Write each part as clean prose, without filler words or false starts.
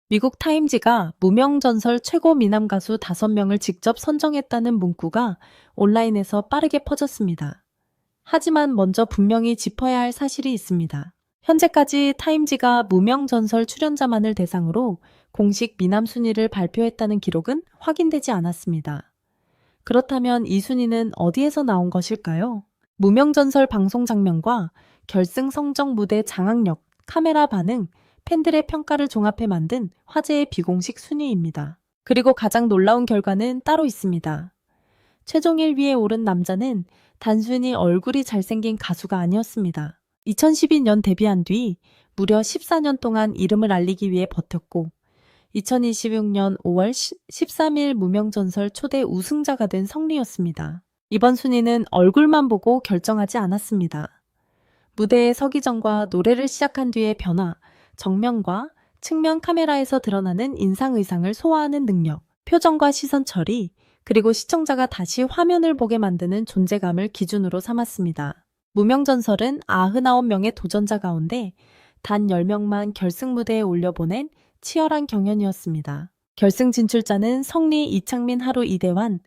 미국 타임지가 무명전설 최고 미남 가수 5명을 직접 선정했다는 문구가 온라인에서 빠르게 퍼졌습니다. 하지만 먼저 분명히 짚어야 할 사실이 있습니다. 현재까지 타임지가 무명전설 출연자만을 대상으로 공식 미남 순위를 발표했다는 기록은 확인되지 않았습니다. 그렇다면 이 순위는 어디에서 나온 것일까요? 무명전설 방송 장면과 결승 성적 무대 장악력, 카메라 반응, 팬들의 평가를 종합해 만든 화제의 비공식 순위입니다. 그리고 가장 놀라운 결과는 따로 있습니다. 최종 1위에 오른 남자는 단순히 얼굴이 잘생긴 가수가 아니었습니다. 2012년 데뷔한 뒤 무려 14년 동안 이름을 알리기 위해 버텼고 2026년 5월 13일 무명전설 초대 우승자가 된 성리였습니다. 이번 순위는 얼굴만 보고 결정하지 않았습니다. 무대에 서기 전과 노래를 시작한 뒤의 변화, 정면과 측면 카메라에서 드러나는 인상 의상을 소화하는 능력, 표정과 시선 처리, 그리고 시청자가 다시 화면을 보게 만드는 존재감을 기준으로 삼았습니다. 무명전설은 99명의 도전자 가운데 단 10명만 결승 무대에 올려보낸 치열한 경연이었습니다. 결승 진출자는 성리, 이창민, 하루, 이대환,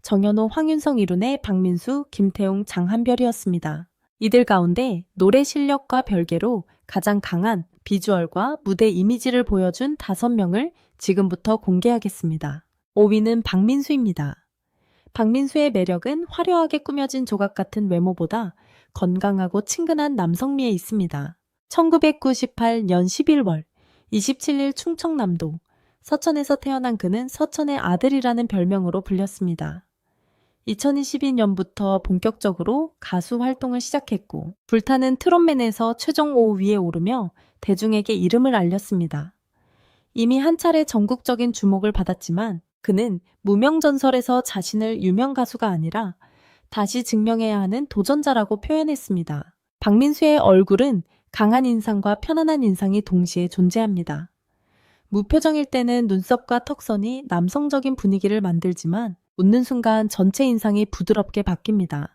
정연호, 황윤성, 이룬의 박민수, 김태웅, 장한별이었습니다. 이들 가운데 노래 실력과 별개로 가장 강한 비주얼과 무대 이미지를 보여준 5명을 지금부터 공개하겠습니다. 5위는 박민수입니다. 박민수의 매력은 화려하게 꾸며진 조각 같은 외모보다 건강하고 친근한 남성미에 있습니다. 1998년 11월 27일 충청남도 서천에서 태어난 그는 서천의 아들이라는 별명으로 불렸습니다. 2022년부터 본격적으로 가수 활동을 시작했고 불타는 트롯맨에서 최종 5위에 오르며 대중에게 이름을 알렸습니다. 이미 한 차례 전국적인 주목을 받았지만 그는 무명전설에서 자신을 유명 가수가 아니라 다시 증명해야 하는 도전자라고 표현했습니다. 박민수의 얼굴은 강한 인상과 편안한 인상이 동시에 존재합니다. 무표정일 때는 눈썹과 턱선이 남성적인 분위기를 만들지만 웃는 순간 전체 인상이 부드럽게 바뀝니다.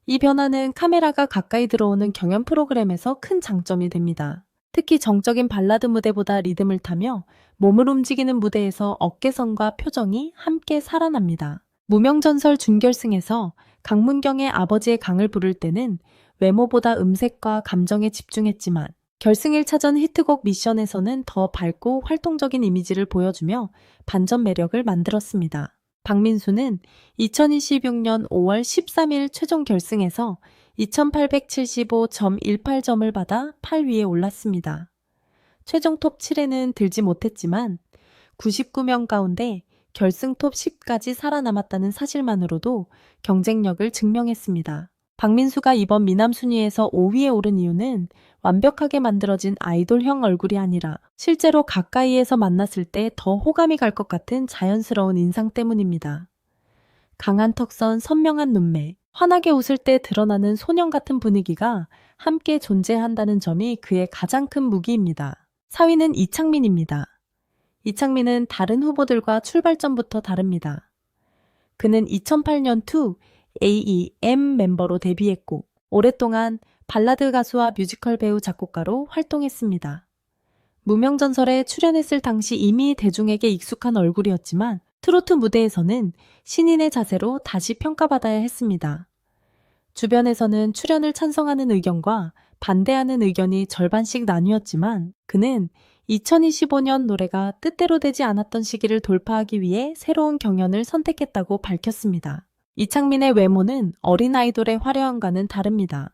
이 변화는 카메라가 가까이 들어오는 경연 프로그램에서 큰 장점이 됩니다. 특히 정적인 발라드 무대보다 리듬을 타며 몸을 움직이는 무대에서 어깨선과 표정이 함께 살아납니다. 무명전설 준결승에서 강문경의 아버지의 강을 부를 때는 외모보다 음색과 감정에 집중했지만 결승 1차전 히트곡 미션에서는 더 밝고 활동적인 이미지를 보여주며 반전 매력을 만들었습니다. 박민수는 2026년 5월 13일 최종 결승에서 2875.18점을 받아 8위에 올랐습니다. 최종 톱 7에는 들지 못했지만 99명 가운데 결승 톱 10까지 살아남았다는 사실만으로도 경쟁력을 증명했습니다. 박민수가 이번 미남 순위에서 5위에 오른 이유는 완벽하게 만들어진 아이돌형 얼굴이 아니라 실제로 가까이에서 만났을 때 더 호감이 갈 것 같은 자연스러운 인상 때문입니다. 강한 턱선, 선명한 눈매, 환하게 웃을 때 드러나는 소년 같은 분위기가 함께 존재한다는 점이 그의 가장 큰 무기입니다. 4위는 이창민입니다. 이창민은 다른 후보들과 출발점부터 다릅니다. 그는 2008년 2 AEM 멤버로 데뷔했고 오랫동안 발라드 가수와 뮤지컬 배우 작곡가로 활동했습니다. 무명전설에 출연했을 당시 이미 대중에게 익숙한 얼굴이었지만 트로트 무대에서는 신인의 자세로 다시 평가받아야 했습니다. 주변에서는 출연을 찬성하는 의견과 반대하는 의견이 절반씩 나뉘었지만 그는 2025년 노래가 뜻대로 되지 않았던 시기를 돌파하기 위해 새로운 경연을 선택했다고 밝혔습니다. 이창민의 외모는 어린 아이돌의 화려함과는 다릅니다.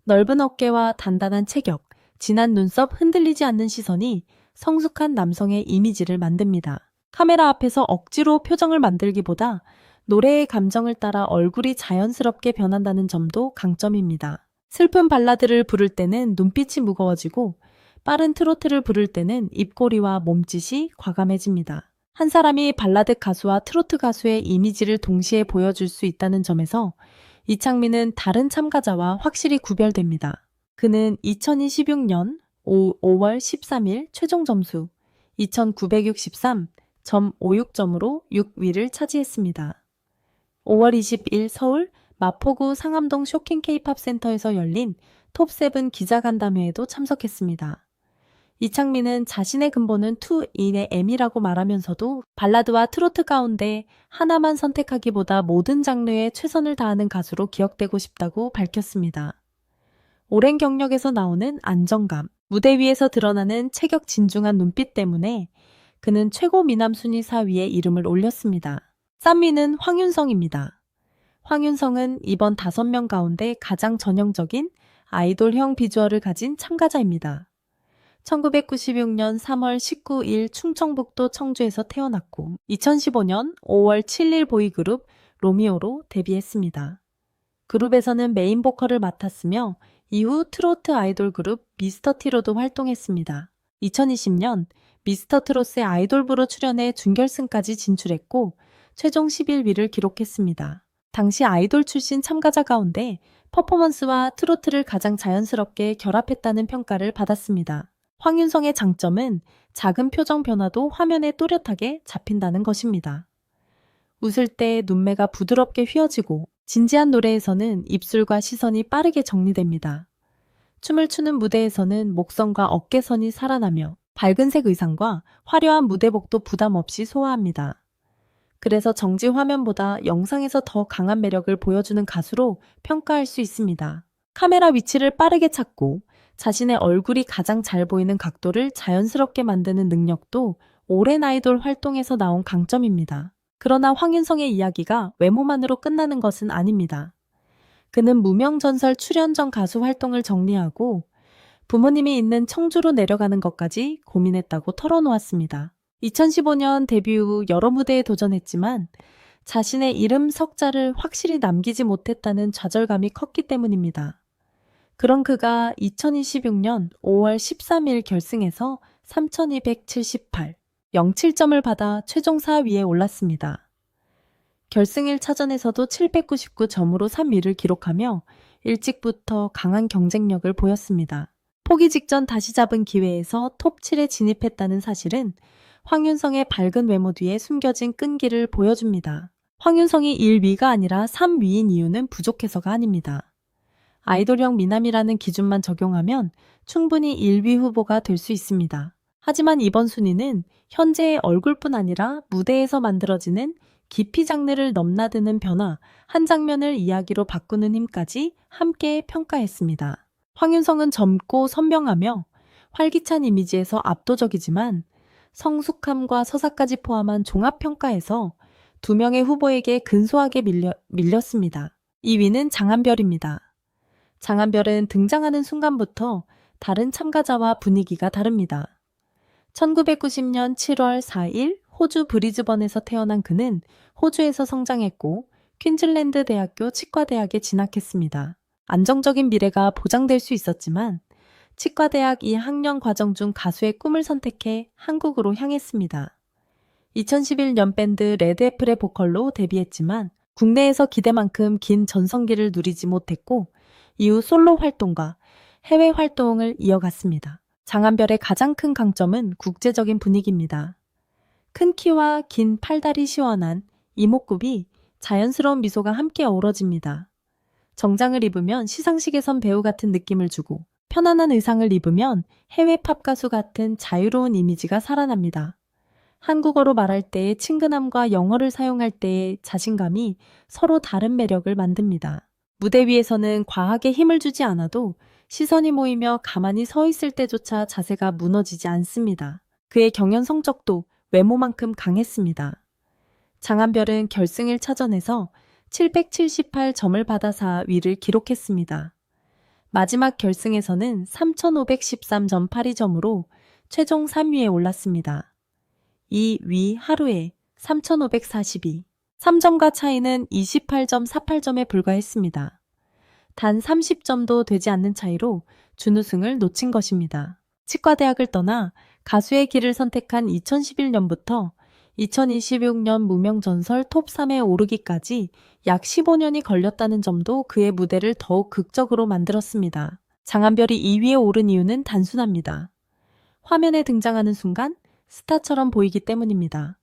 넓은 어깨와 단단한 체격, 진한 눈썹, 흔들리지 않는 시선이 성숙한 남성의 이미지를 만듭니다. 카메라 앞에서 억지로 표정을 만들기보다 노래의 감정을 따라 얼굴이 자연스럽게 변한다는 점도 강점입니다. 슬픈 발라드를 부를 때는 눈빛이 무거워지고 빠른 트로트를 부를 때는 입꼬리와 몸짓이 과감해집니다. 한 사람이 발라드 가수와 트로트 가수의 이미지를 동시에 보여줄 수 있다는 점에서 이창민은 다른 참가자와 확실히 구별됩니다. 그는 2026년 5월 13일 최종 점수 2963.56점으로 6위를 차지했습니다. 5월 20일 서울 마포구 상암동 쇼킹 K-팝 센터에서 열린 톱7 기자간담회에도 참석했습니다. 이창민은 자신의 근본은 2인의 M이라고 말하면서도 발라드와 트로트 가운데 하나만 선택하기보다 모든 장르에 최선을 다하는 가수로 기억되고 싶다고 밝혔습니다. 오랜 경력에서 나오는 안정감, 무대 위에서 드러나는 체격 진중한 눈빛 때문에 그는 최고 미남 순위 4위에 이름을 올렸습니다. 쌈미는 황윤성입니다. 황윤성은 이번 5명 가운데 가장 전형적인 아이돌형 비주얼을 가진 참가자입니다. 1996년 3월 19일 충청북도 청주에서 태어났고 2015년 5월 7일 보이그룹 로미오로 데뷔했습니다. 그룹에서는 메인 보컬을 맡았으며 이후 트로트 아이돌 그룹 미스터티로도 활동했습니다. 2020년 미스터트롯의 아이돌부로 출연해 준결승까지 진출했고 최종 11위를 기록했습니다. 당시 아이돌 출신 참가자 가운데 퍼포먼스와 트로트를 가장 자연스럽게 결합했다는 평가를 받았습니다. 황윤성의 장점은 작은 표정 변화도 화면에 또렷하게 잡힌다는 것입니다. 웃을 때 눈매가 부드럽게 휘어지고 진지한 노래에서는 입술과 시선이 빠르게 정리됩니다. 춤을 추는 무대에서는 목선과 어깨선이 살아나며 밝은색 의상과 화려한 무대복도 부담 없이 소화합니다. 그래서 정지 화면보다 영상에서 더 강한 매력을 보여주는 가수로 평가할 수 있습니다. 카메라 위치를 빠르게 찾고 자신의 얼굴이 가장 잘 보이는 각도를 자연스럽게 만드는 능력도 오랜 아이돌 활동에서 나온 강점입니다. 그러나 황윤성의 이야기가 외모만으로 끝나는 것은 아닙니다. 그는 무명전설 출연 전 가수 활동을 정리하고 부모님이 있는 청주로 내려가는 것까지 고민했다고 털어놓았습니다. 2015년 데뷔 후 여러 무대에 도전했지만 자신의 이름 석자를 확실히 남기지 못했다는 좌절감이 컸기 때문입니다. 그런 그가 2026년 5월 13일 결승에서 3278, 07점을 받아 최종 4위에 올랐습니다. 결승 1차전에서도 799점으로 3위를 기록하며 일찍부터 강한 경쟁력을 보였습니다. 포기 직전 다시 잡은 기회에서 톱 7에 진입했다는 사실은 황윤성의 밝은 외모 뒤에 숨겨진 끈기를 보여줍니다. 황윤성이 1위가 아니라 3위인 이유는 부족해서가 아닙니다. 아이돌형 미남이라는 기준만 적용하면 충분히 1위 후보가 될 수 있습니다. 하지만 이번 순위는 현재의 얼굴뿐 아니라 무대에서 만들어지는 깊이 장르를 넘나드는 변화, 한 장면을 이야기로 바꾸는 힘까지 함께 평가했습니다. 황윤성은 젊고 선명하며 활기찬 이미지에서 압도적이지만 성숙함과 서사까지 포함한 종합평가에서 2명의 후보에게 근소하게 밀렸습니다. 2위는 장한별입니다. 장한별은 등장하는 순간부터 다른 참가자와 분위기가 다릅니다. 1990년 7월 4일 호주 브리즈번에서 태어난 그는 호주에서 성장했고 퀸즐랜드 대학교 치과대학에 진학했습니다. 안정적인 미래가 보장될 수 있었지만 치과대학 2학년 과정 중 가수의 꿈을 선택해 한국으로 향했습니다. 2011년 밴드 레드애플의 보컬로 데뷔했지만 국내에서 기대만큼 긴 전성기를 누리지 못했고 이후 솔로 활동과 해외 활동을 이어갔습니다. 장한별의 가장 큰 강점은 국제적인 분위기입니다. 큰 키와 긴 팔다리 시원한 이목구비, 자연스러운 미소가 함께 어우러집니다. 정장을 입으면 시상식에선 배우 같은 느낌을 주고 편안한 의상을 입으면 해외 팝 가수 같은 자유로운 이미지가 살아납니다. 한국어로 말할 때의 친근함과 영어를 사용할 때의 자신감이 서로 다른 매력을 만듭니다. 무대 위에서는 과하게 힘을 주지 않아도 시선이 모이며 가만히 서 있을 때조차 자세가 무너지지 않습니다. 그의 경연 성적도 외모만큼 강했습니다. 장한별은 결승 1차전에서 778점을 받아 4위를 기록했습니다. 마지막 결승에서는 3513.82점으로 최종 3위에 올랐습니다. 2위 하루에 3542, 3점과 차이는 28.48점에 불과했습니다. 단 30점도 되지 않는 차이로 준우승을 놓친 것입니다. 치과대학을 떠나 가수의 길을 선택한 2011년부터 2026년 무명전설 톱3에 오르기까지 약 15년이 걸렸다는 점도 그의 무대를 더욱 극적으로 만들었습니다. 장한별이 2위에 오른 이유는 단순합니다. 화면에 등장하는 순간 스타처럼 보이기 때문입니다.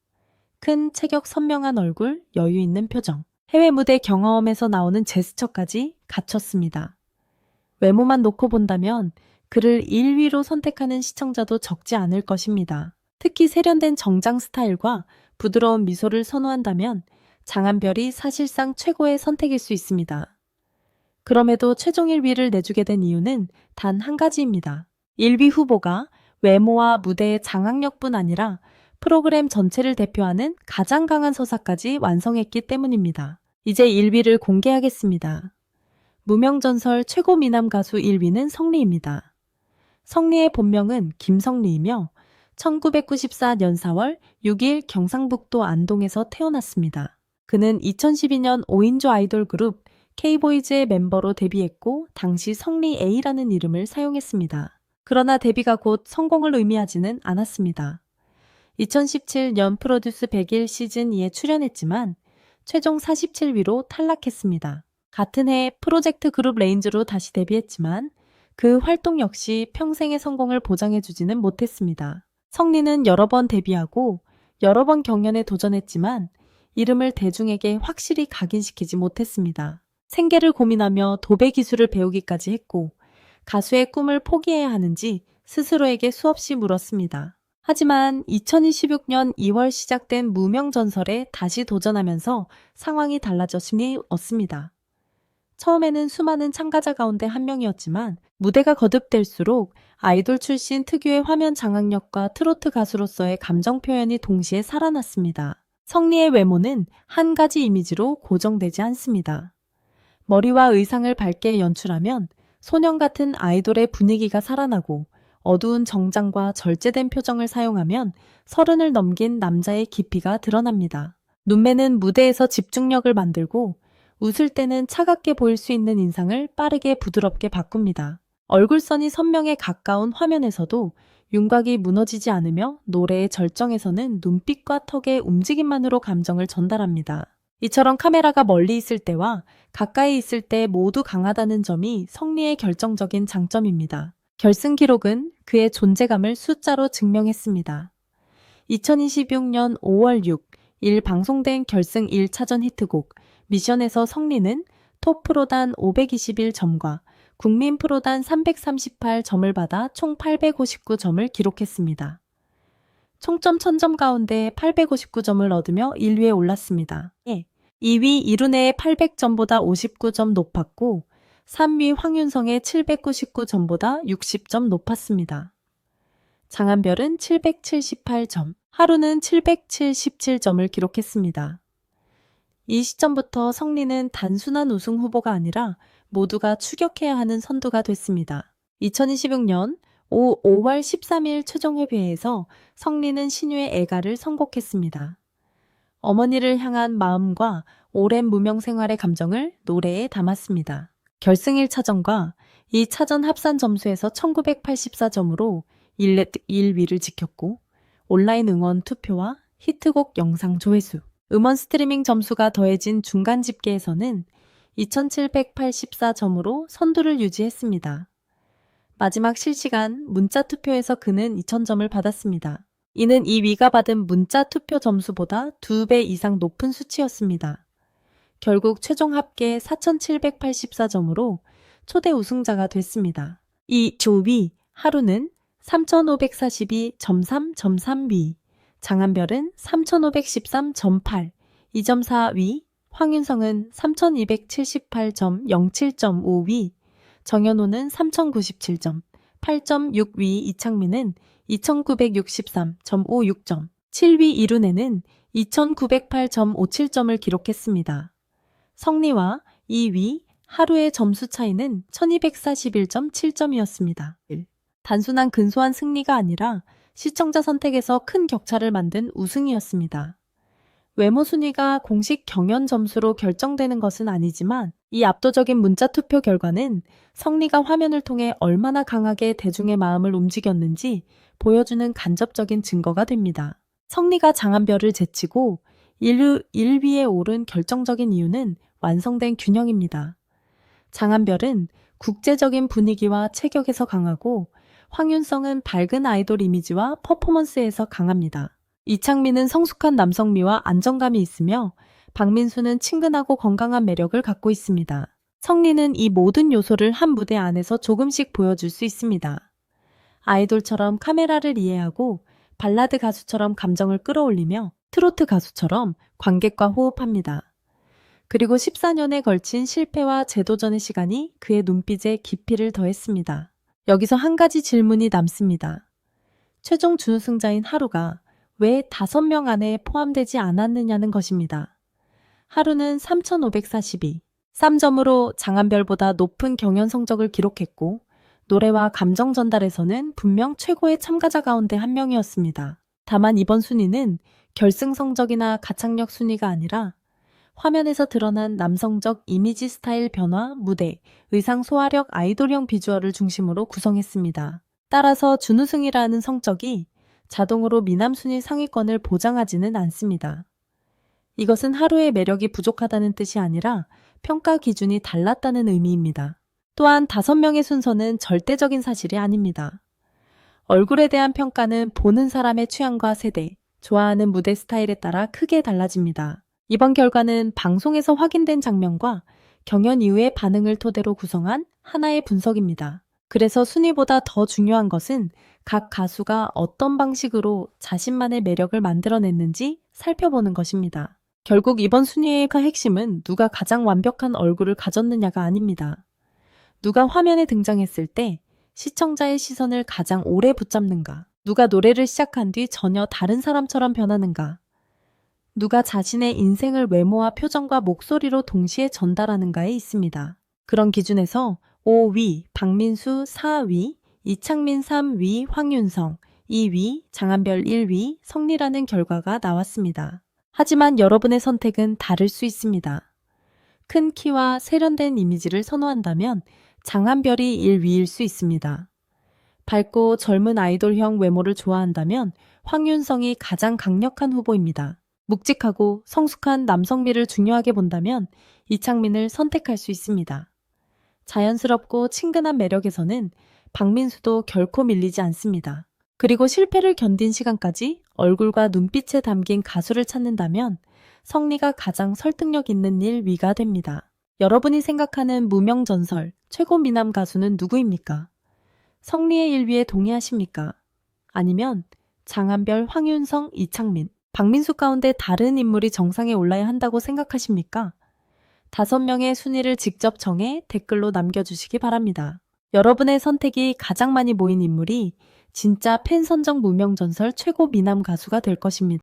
큰 체격 선명한 얼굴, 여유 있는 표정, 해외 무대 경험에서 나오는 제스처까지 갖췄습니다. 외모만 놓고 본다면 그를 1위로 선택하는 시청자도 적지 않을 것입니다. 특히 세련된 정장 스타일과 부드러운 미소를 선호한다면 장한별이 사실상 최고의 선택일 수 있습니다. 그럼에도 최종 1위를 내주게 된 이유는 단 한 가지입니다. 1위 후보가 외모와 무대의 장악력뿐 아니라 프로그램 전체를 대표하는 가장 강한 서사까지 완성했기 때문입니다. 이제 1위를 공개하겠습니다. 무명전설 최고 미남 가수 1위는 성리입니다. 성리의 본명은 김성리이며 1994년 4월 6일 경상북도 안동에서 태어났습니다. 그는 2012년 5인조 아이돌 그룹 K보이즈의 멤버로 데뷔했고 당시 성리 A라는 이름을 사용했습니다. 그러나 데뷔가 곧 성공을 의미하지는 않았습니다. 2017년 프로듀스 100일 시즌2에 출연했지만 최종 47위로 탈락했습니다. 같은 해 프로젝트 그룹 레인즈로 다시 데뷔했지만 그 활동 역시 평생의 성공을 보장해주지는 못했습니다. 성리는 여러 번 데뷔하고 여러 번 경연에 도전했지만 이름을 대중에게 확실히 각인시키지 못했습니다. 생계를 고민하며 도배 기술을 배우기까지 했고 가수의 꿈을 포기해야 하는지 스스로에게 수없이 물었습니다. 하지만 2026년 2월 시작된 무명전설에 다시 도전하면서 상황이 달라졌음이 없습니다. 처음에는 수많은 참가자 가운데 한 명이었지만 무대가 거듭될수록 아이돌 출신 특유의 화면 장악력과 트로트 가수로서의 감정 표현이 동시에 살아났습니다. 성리의 외모는 한 가지 이미지로 고정되지 않습니다. 머리와 의상을 밝게 연출하면 소년 같은 아이돌의 분위기가 살아나고 어두운 정장과 절제된 표정을 사용하면 30을 넘긴 남자의 깊이가 드러납니다. 눈매는 무대에서 집중력을 만들고 웃을 때는 차갑게 보일 수 있는 인상을 빠르게 부드럽게 바꿉니다. 얼굴선이 선명에 가까운 화면에서도 윤곽이 무너지지 않으며 노래의 절정에서는 눈빛과 턱의 움직임만으로 감정을 전달합니다. 이처럼 카메라가 멀리 있을 때와 가까이 있을 때 모두 강하다는 점이 성리의 결정적인 장점입니다. 결승 기록은 그의 존재감을 숫자로 증명했습니다. 2026년 5월 6일 방송된 결승 1차전 히트곡 미션에서 성리는 톱 프로단 521점과 국민 프로단 338점을 받아 총 859점을 기록했습니다. 총점 1000점 가운데 859점을 얻으며 1위에 올랐습니다. 2위 이룬혜의 800점보다 59점 높았고 3위 황윤성의 799점보다 60점 높았습니다. 장한별은 778점, 하루는 777점을 기록했습니다. 이 시점부터 성리는 단순한 우승 후보가 아니라 모두가 추격해야 하는 선두가 됐습니다. 2026년 5월 13일 최종 회의에서 성리는 신유의 애가를 선곡했습니다. 어머니를 향한 마음과 오랜 무명 생활의 감정을 노래에 담았습니다. 결승 1차전과 2차전 합산 점수에서 1984점으로 1위를 지켰고 온라인 응원 투표와 히트곡 영상 조회수, 음원 스트리밍 점수가 더해진 중간 집계에서는 2784점으로 선두를 유지했습니다. 마지막 실시간 문자 투표에서 그는 2000점을 받았습니다. 이는 2위가 받은 문자 투표 점수보다 2배 이상 높은 수치였습니다. 결국 최종 합계 4784점으로 초대 우승자가 됐습니다. 이 조위 하루는 3542.3.3위, 장한별은 3513.8, 2.4위, 황윤성은 3278.07.5위, 정현호는 3097점, 8.6위 이창민은 2963.56점, 7위 이룬혜는 2908.57점을 기록했습니다. 성리와 2위 하루의 점수 차이는 1241.7점이었습니다. 단순한 근소한 승리가 아니라 시청자 선택에서 큰 격차를 만든 우승이었습니다. 외모 순위가 공식 경연 점수로 결정되는 것은 아니지만 이 압도적인 문자 투표 결과는 성리가 화면을 통해 얼마나 강하게 대중의 마음을 움직였는지 보여주는 간접적인 증거가 됩니다. 성리가 장한별을 제치고 1위에 오른 결정적인 이유는 완성된 균형입니다. 장한별은 국제적인 분위기와 체격에서 강하고 황윤성은 밝은 아이돌 이미지와 퍼포먼스에서 강합니다. 이창민은 성숙한 남성미와 안정감이 있으며 박민수는 친근하고 건강한 매력을 갖고 있습니다. 성리는 이 모든 요소를 한 무대 안에서 조금씩 보여줄 수 있습니다. 아이돌처럼 카메라를 이해하고 발라드 가수처럼 감정을 끌어올리며 트로트 가수처럼 관객과 호흡합니다. 그리고 14년에 걸친 실패와 재도전의 시간이 그의 눈빛에 깊이를 더했습니다. 여기서 한 가지 질문이 남습니다. 최종 준우승자인 하루가 왜 5명 안에 포함되지 않았느냐는 것입니다. 하루는 3,542, 3점으로 장한별보다 높은 경연 성적을 기록했고 노래와 감정 전달에서는 분명 최고의 참가자 가운데 한 명이었습니다. 다만 이번 순위는 결승 성적이나 가창력 순위가 아니라 화면에서 드러난 남성적 이미지 스타일 변화, 무대, 의상 소화력, 아이돌형 비주얼을 중심으로 구성했습니다. 따라서 준우승이라는 성적이 자동으로 미남 순위 상위권을 보장하지는 않습니다. 이것은 하루의 매력이 부족하다는 뜻이 아니라 평가 기준이 달랐다는 의미입니다. 또한 5명의 순서는 절대적인 사실이 아닙니다. 얼굴에 대한 평가는 보는 사람의 취향과 세대, 좋아하는 무대 스타일에 따라 크게 달라집니다. 이번 결과는 방송에서 확인된 장면과 경연 이후의 반응을 토대로 구성한 하나의 분석입니다. 그래서 순위보다 더 중요한 것은 각 가수가 어떤 방식으로 자신만의 매력을 만들어냈는지 살펴보는 것입니다. 결국 이번 순위의 핵심은 누가 가장 완벽한 얼굴을 가졌느냐가 아닙니다. 누가 화면에 등장했을 때 시청자의 시선을 가장 오래 붙잡는가, 누가 노래를 시작한 뒤 전혀 다른 사람처럼 변하는가, 누가 자신의 인생을 외모와 표정과 목소리로 동시에 전달하는가에 있습니다. 그런 기준에서 5위 박민수, 4위 이창민, 3위 황윤성, 2위 장한별, 1위 성리라는 결과가 나왔습니다. 하지만 여러분의 선택은 다를 수 있습니다. 큰 키와 세련된 이미지를 선호한다면 장한별이 1위일 수 있습니다. 밝고 젊은 아이돌형 외모를 좋아한다면 황윤성이 가장 강력한 후보입니다. 묵직하고 성숙한 남성미를 중요하게 본다면 이창민을 선택할 수 있습니다. 자연스럽고 친근한 매력에서는 박민수도 결코 밀리지 않습니다. 그리고 실패를 견딘 시간까지 얼굴과 눈빛에 담긴 가수를 찾는다면 성리가 가장 설득력 있는 1위가 됩니다. 여러분이 생각하는 무명전설 최고 미남 가수는 누구입니까? 성리의 1위에 동의하십니까? 아니면 장한별, 황윤성, 이창민, 박민수 가운데 다른 인물이 정상에 올라야 한다고 생각하십니까? 5명의 순위를 직접 정해 댓글로 남겨주시기 바랍니다. 여러분의 선택이 가장 많이 모인 인물이 진짜 팬 선정 무명전설 최고 미남 가수가 될 것입니다.